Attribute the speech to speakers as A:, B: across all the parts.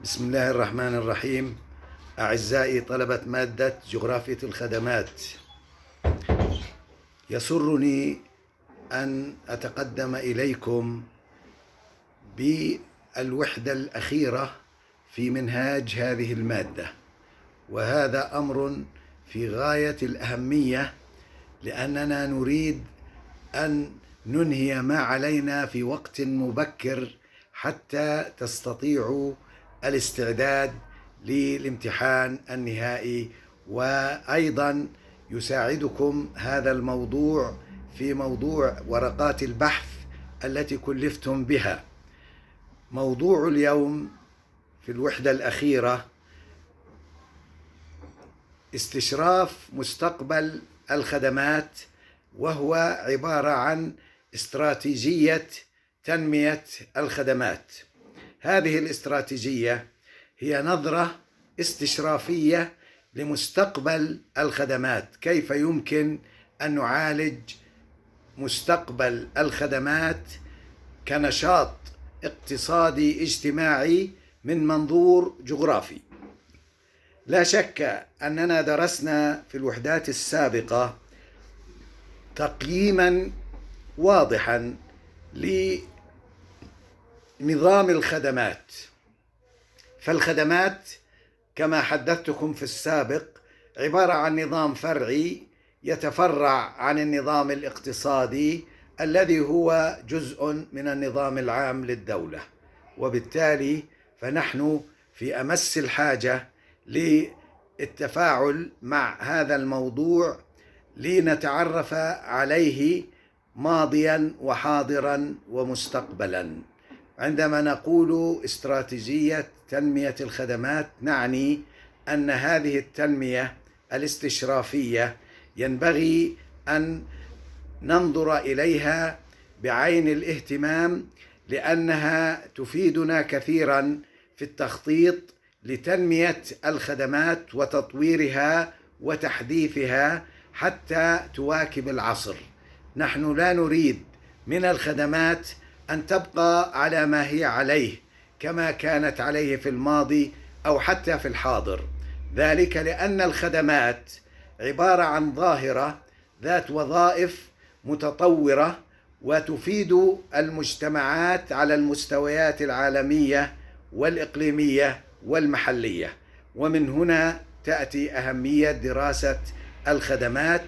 A: بسم الله الرحمن الرحيم. أعزائي طلبة مادة جغرافية الخدمات، يسرني أن أتقدم إليكم بالوحدة الأخيرة في منهاج هذه المادة، وهذا أمر في غاية الأهمية، لأننا نريد أن ننهي ما علينا في وقت مبكر حتى تستطيعوا الاستعداد للامتحان النهائي. وأيضا يساعدكم هذا الموضوع في موضوع ورقات البحث التي كلفتم بها. موضوع اليوم في الوحدة الأخيرة استشراف مستقبل الخدمات، وهو عبارة عن استراتيجية تنمية الخدمات. هذه الاستراتيجية هي نظرة استشرافية لمستقبل الخدمات، كيف يمكن أن نعالج مستقبل الخدمات كنشاط اقتصادي اجتماعي من منظور جغرافي. لا شك أننا درسنا في الوحدات السابقة تقييما واضحا لنظام الخدمات. فالخدمات كما حدثتكم في السابق عبارة عن نظام فرعي يتفرع عن النظام الاقتصادي الذي هو جزء من النظام العام للدولة، وبالتالي فنحن في أمس الحاجة للتفاعل مع هذا الموضوع لنتعرف عليه ماضيا وحاضرا ومستقبلا. عندما نقول استراتيجية تنمية الخدمات، نعني أن هذه التنمية الاستشرافية ينبغي أن ننظر إليها بعين الاهتمام، لأنها تفيدنا كثيرا في التخطيط لتنمية الخدمات وتطويرها وتحديثها حتى تواكب العصر. نحن لا نريد من الخدمات أن تبقى على ما هي عليه كما كانت عليه في الماضي أو حتى في الحاضر، ذلك لأن الخدمات عبارة عن ظاهرة ذات وظائف متطورة وتفيد المجتمعات على المستويات العالمية والإقليمية والمحلية، ومن هنا تأتي أهمية دراسة الخدمات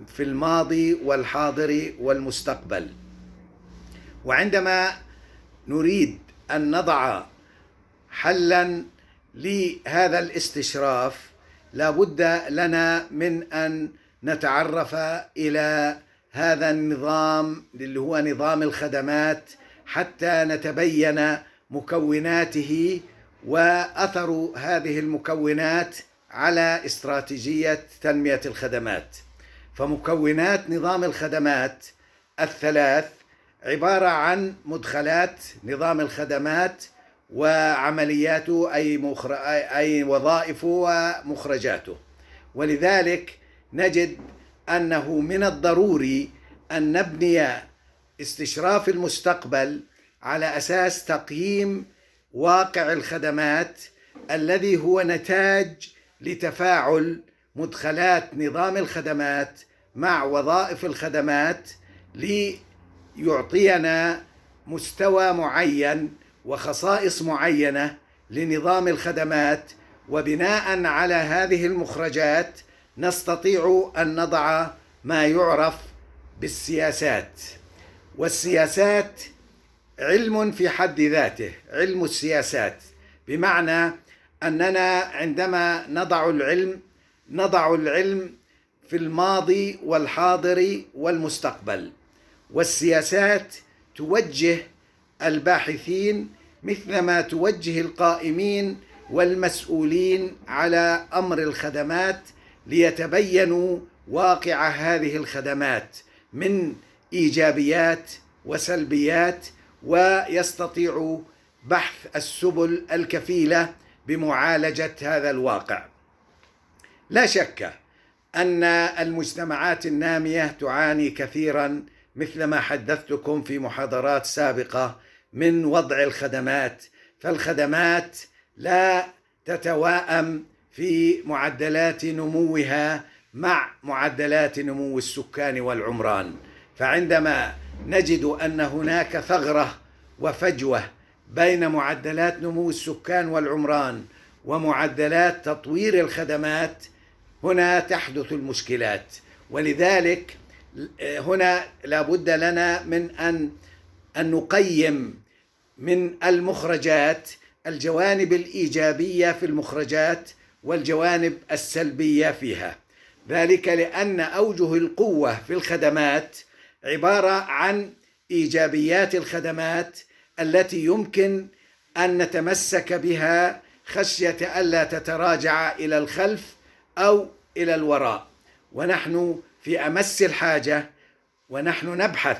A: في الماضي والحاضر والمستقبل. وعندما نريد أن نضع حلا لهذا الاستشراف، لا بد لنا من أن نتعرف إلى هذا النظام اللي هو نظام الخدمات حتى نتبين مكوناته وأثر هذه المكونات على استراتيجية تنمية الخدمات. فمكونات نظام الخدمات الثلاث عبارة عن مدخلات نظام الخدمات وعملياته أي وظائفه ومخرجاته، ولذلك نجد أنه من الضروري أن نبني استشراف المستقبل على أساس تقييم واقع الخدمات الذي هو نتاج لتفاعل مدخلات نظام الخدمات مع وظائف الخدمات ليعطينا مستوى معين وخصائص معينة لنظام الخدمات، وبناء على هذه المخرجات نستطيع أن نضع ما يعرف بالسياسات. والسياسات علم في حد ذاته، علم السياسات، بمعنى أننا عندما نضع العلم في الماضي والحاضر والمستقبل، والسياسات توجه الباحثين مثلما توجه القائمين والمسؤولين على أمر الخدمات ليتبينوا واقع هذه الخدمات من إيجابيات وسلبيات، ويستطيعوا بحث السبل الكفيلة بمعالجة هذا الواقع. لا شك أن المجتمعات النامية تعاني كثيرا مثل ما حدثتكم في محاضرات سابقة من وضع الخدمات. فالخدمات لا تتواءم في معدلات نموها مع معدلات نمو السكان والعمران. فعندما نجد أن هناك ثغرة وفجوة بين معدلات نمو السكان والعمران ومعدلات تطوير الخدمات، هنا تحدث المشكلات. ولذلك هنا لا بد لنا من أن نقيم من المخرجات الجوانب الإيجابية في المخرجات والجوانب السلبية فيها. ذلك لأن أوجه القوة في الخدمات عبارة عن إيجابيات الخدمات التي يمكن أن نتمسك بها خشية ألا تتراجع إلى الخلف أو إلى الوراء. ونحن في أمس الحاجة ونحن نبحث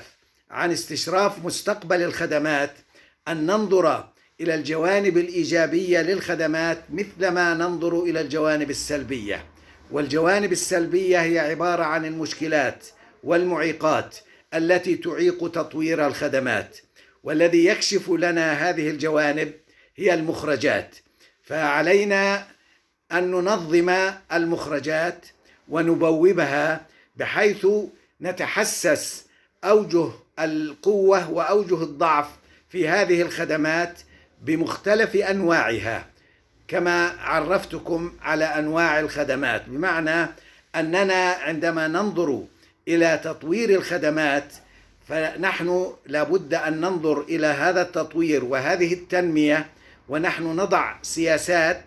A: عن استشراف مستقبل الخدمات أن ننظر إلى الجوانب الإيجابية للخدمات مثلما ننظر إلى الجوانب السلبية. والجوانب السلبية هي عبارة عن المشكلات والمعيقات التي تعيق تطوير الخدمات، والذي يكشف لنا هذه الجوانب هي المخرجات. فعلينا أن ننظم المخرجات ونبوبها بحيث نتحسس أوجه القوة وأوجه الضعف في هذه الخدمات بمختلف أنواعها، كما عرفتكم على أنواع الخدمات. بمعنى أننا عندما ننظر إلى تطوير الخدمات فنحن لابد أن ننظر إلى هذا التطوير وهذه التنمية، ونحن نضع سياسات.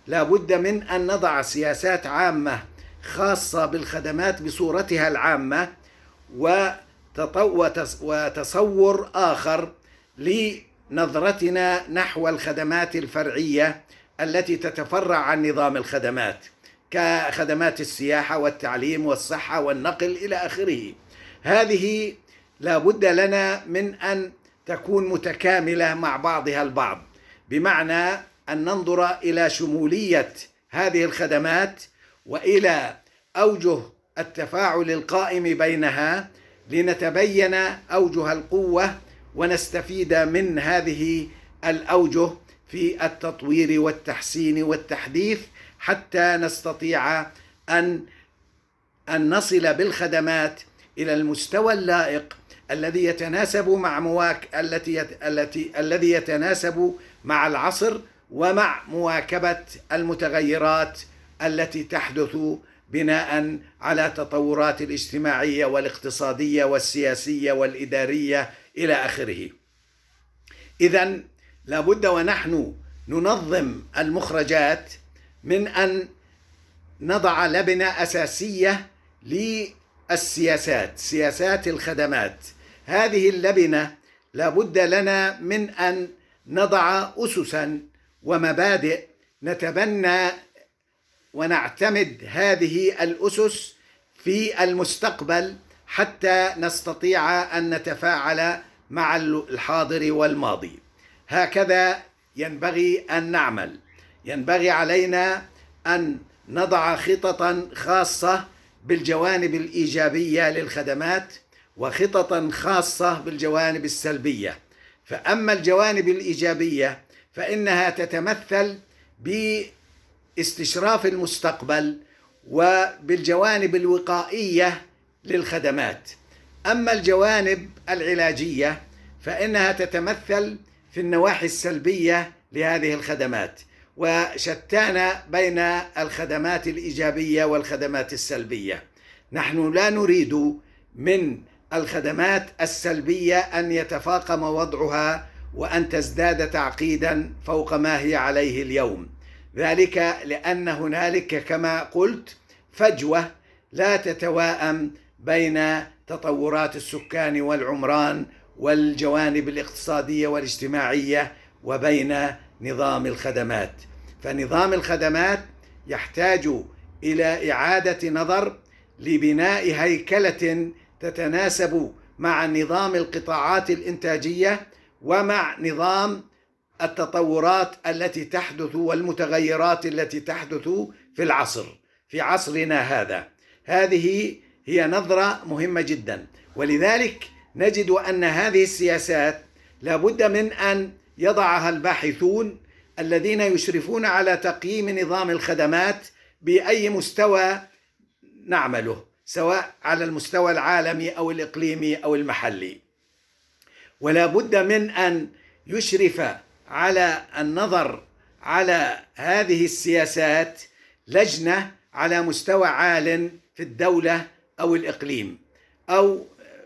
A: لابد من أن نضع سياسات عامة خاصة بالخدمات بصورتها العامة، وتصور آخر لنظرتنا نحو الخدمات الفرعية التي تتفرع عن نظام الخدمات كخدمات السياحة والتعليم والصحة والنقل إلى آخره. هذه لا بد لنا من أن تكون متكاملة مع بعضها البعض، بمعنى أن ننظر إلى شمولية هذه الخدمات وإلى أوجه التفاعل القائم بينها لنتبين أوجه القوة ونستفيد من هذه الأوجه في التطوير والتحسين والتحديث، حتى نستطيع أن نصل بالخدمات إلى المستوى اللائق الذي يتناسب مع الذي يتناسب مع العصر ومع مواكبة المتغيرات التي تحدث بناء على تطورات الاجتماعية والاقتصادية والسياسية والإدارية إلى آخره. إذن لابد ونحن ننظم المخرجات من أن نضع لبنة أساسية للسياسات، سياسات الخدمات. هذه اللبنة لابد لنا من أن نضع أسسا ومبادئ نتبنى ونعتمد هذه الأسس في المستقبل حتى نستطيع أن نتفاعل مع الحاضر والماضي. هكذا ينبغي أن نعمل. ينبغي علينا أن نضع خططا خاصة بالجوانب الإيجابية للخدمات وخططا خاصة بالجوانب السلبية. فأما الجوانب الإيجابية فإنها تتمثل باستشراف المستقبل وبالجوانب الوقائية للخدمات. أما الجوانب العلاجية فإنها تتمثل في النواحي السلبية لهذه الخدمات، وشتان بين الخدمات الإيجابية والخدمات السلبية. نحن لا نريد من الخدمات السلبية أن يتفاقم وضعها وأن تزداد تعقيدا فوق ما هي عليه اليوم، ذلك لأن هنالك كما قلت فجوة لا تتواءم بين تطورات السكان والعمران والجوانب الاقتصادية والاجتماعية وبين نظام الخدمات. فنظام الخدمات يحتاج إلى إعادة نظر لبناء هيكلة تتناسب مع نظام القطاعات الإنتاجية ومع نظام التطورات التي تحدث والمتغيرات التي تحدث في عصرنا هذا. هذه هي نظرة مهمة جدا، ولذلك نجد أن هذه السياسات لابد من أن يضعها الباحثون الذين يشرفون على تقييم نظام الخدمات بأي مستوى نعمله، سواء على المستوى العالمي أو الإقليمي أو المحلي. ولا بد من أن يشرف على النظر على هذه السياسات لجنة على مستوى عال في الدولة أو الإقليم أو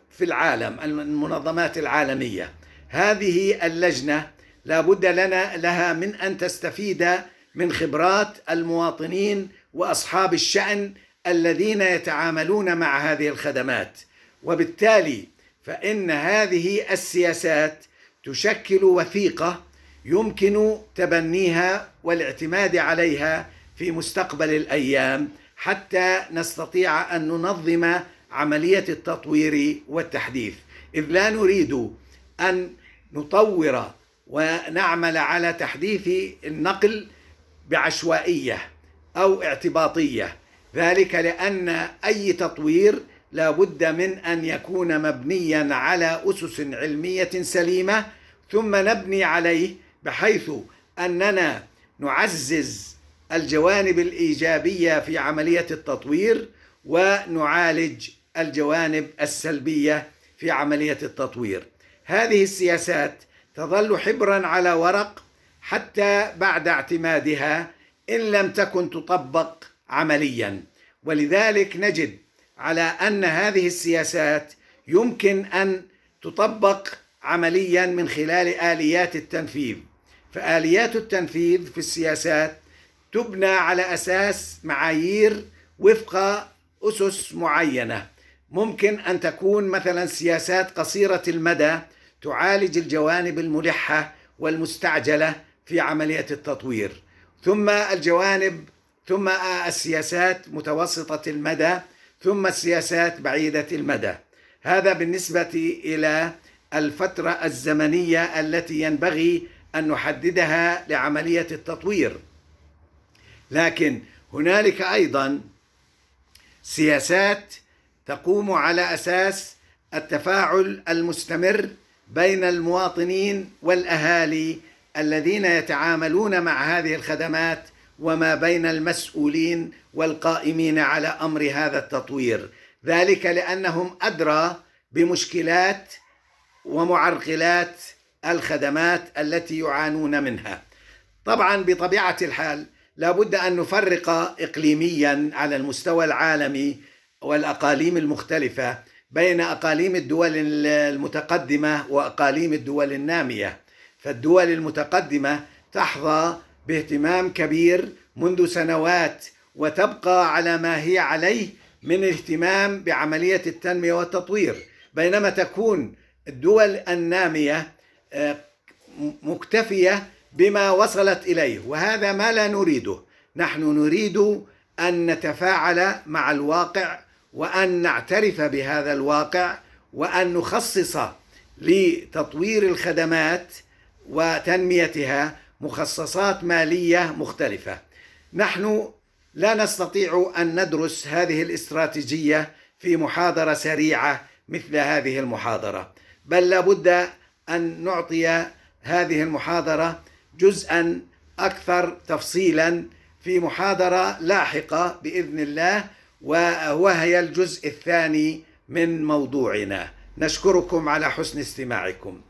A: في العالم، المنظمات العالمية. هذه اللجنة لا بد لها من أن تستفيد من خبرات المواطنين وأصحاب الشأن الذين يتعاملون مع هذه الخدمات، وبالتالي فإن هذه السياسات تشكل وثيقة يمكن تبنيها والاعتماد عليها في مستقبل الأيام حتى نستطيع أن ننظم عملية التطوير والتحديث، إذ لا نريد أن نطور ونعمل على تحديث النقل بعشوائية أو اعتباطية، ذلك لأن أي تطوير لا بد من أن يكون مبنيا على أسس علمية سليمة، ثم نبني عليه بحيث أننا نعزز الجوانب الإيجابية في عملية التطوير ونعالج الجوانب السلبية في عملية التطوير. هذه السياسات تظل حبرا على ورق حتى بعد اعتمادها إن لم تكن تطبق عمليا، ولذلك نجد على أن هذه السياسات يمكن أن تطبق عمليا من خلال آليات التنفيذ. فآليات التنفيذ في السياسات تبنى على أساس معايير وفق أسس معينة. ممكن أن تكون مثلا سياسات قصيرة المدى تعالج الجوانب الملحة والمستعجلة في عملية التطوير، ثم السياسات متوسطة المدى، ثم السياسات بعيدة المدى. هذا بالنسبة إلى الفترة الزمنية التي ينبغي أن نحددها لعملية التطوير. لكن هنالك أيضا سياسات تقوم على أساس التفاعل المستمر بين المواطنين والأهالي الذين يتعاملون مع هذه الخدمات، وما بين المسؤولين والقائمين على أمر هذا التطوير، ذلك لأنهم أدرى بمشكلات ومعرقلات الخدمات التي يعانون منها. طبعا بطبيعة الحال لا بد أن نفرق إقليميا على المستوى العالمي والأقاليم المختلفة بين أقاليم الدول المتقدمة وأقاليم الدول النامية. فالدول المتقدمة تحظى باهتمام كبير منذ سنوات وتبقى على ما هي عليه من اهتمام بعملية التنمية والتطوير، بينما تكون الدول النامية مكتفية بما وصلت إليه، وهذا ما لا نريده. نحن نريد أن نتفاعل مع الواقع وأن نعترف بهذا الواقع وأن نخصص لتطوير الخدمات وتنميتها مخصصات مالية مختلفة. نحن لا نستطيع أن ندرس هذه الاستراتيجية في محاضرة سريعة مثل هذه المحاضرة، بل لابد أن نعطي هذه المحاضرة جزءا أكثر تفصيلا في محاضرة لاحقة بإذن الله، وهي الجزء الثاني من موضوعنا. نشكركم على حسن استماعكم.